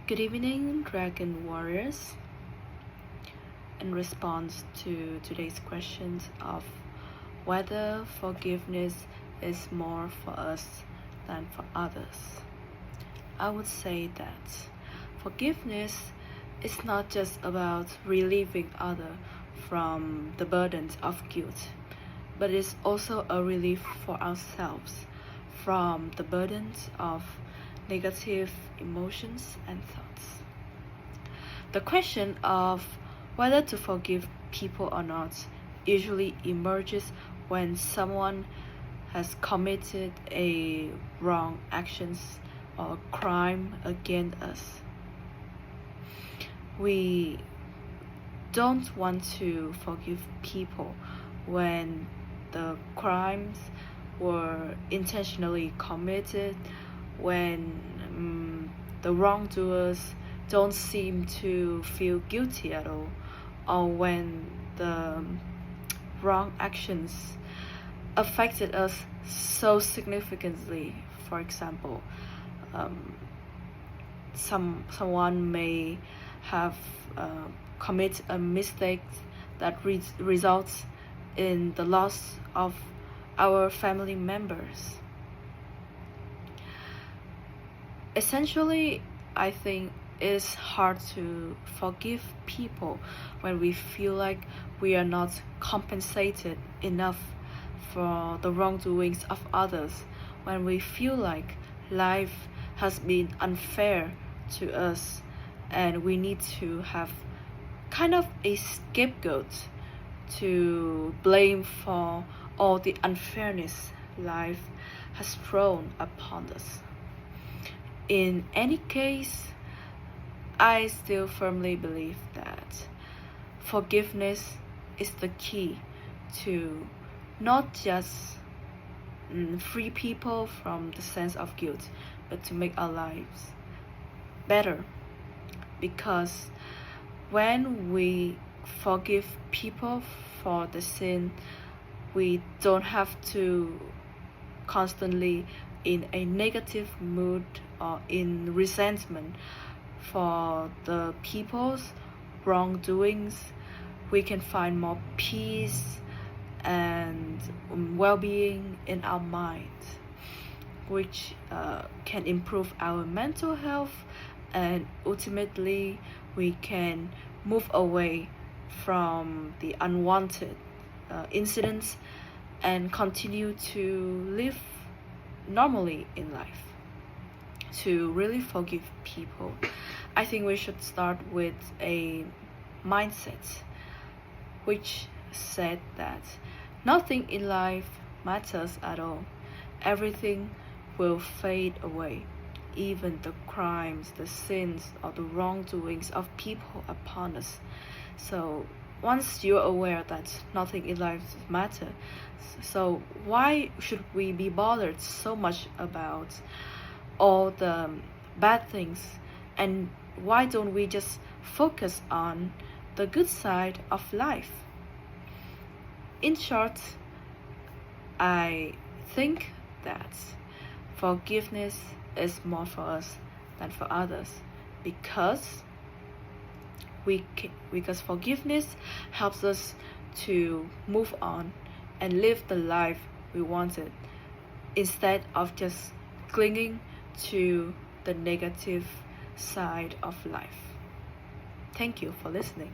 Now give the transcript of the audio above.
Good evening, Dragon Warriors. In response to today's questions of whether forgiveness is more for us than for others, I would say that forgiveness is not just about relieving others from the burdens of guilt, but it's also a relief for ourselves from the burdens of negative emotions and thoughts. The question of whether to forgive people or not usually emerges when someone has committed a wrong actions or crime against us. We don't want to forgive people when the crimes were intentionally committed, when the wrongdoers don't seem to feel guilty at all, or when the wrong actions affected us so significantly. For example, someone may have commit a mistake that results in the loss of our family members. Essentially, I think it's hard to forgive people when we feel like we are not compensated enough for the wrongdoings of others, when we feel like life has been unfair to us and we need to have kind of a scapegoat to blame for all the unfairness life has thrown upon us. In any case, I still firmly believe that forgiveness is the key to not just free people from the sense of guilt, but to make our lives better. Because when we forgive people for the sin, we don't have to constantly in a negative mood or in resentment for the people's wrongdoings. We can find more peace and well-being in our minds, which can improve our mental health, and ultimately we can move away from the unwanted incidents and continue to live normally in life. To really forgive people, I think we should start with a mindset which said that nothing in life matters at all. Everything will fade away, even the crimes, the sins, or the wrongdoings of people upon us. So once you're aware that nothing in life matters, so why should we be bothered so much about all the bad things, and why don't we just focus on the good side of life? In short, I think that forgiveness is more for us than for others, because forgiveness helps us to move on and live the life we wanted, instead of just clinging to the negative side of life. Thank you for listening.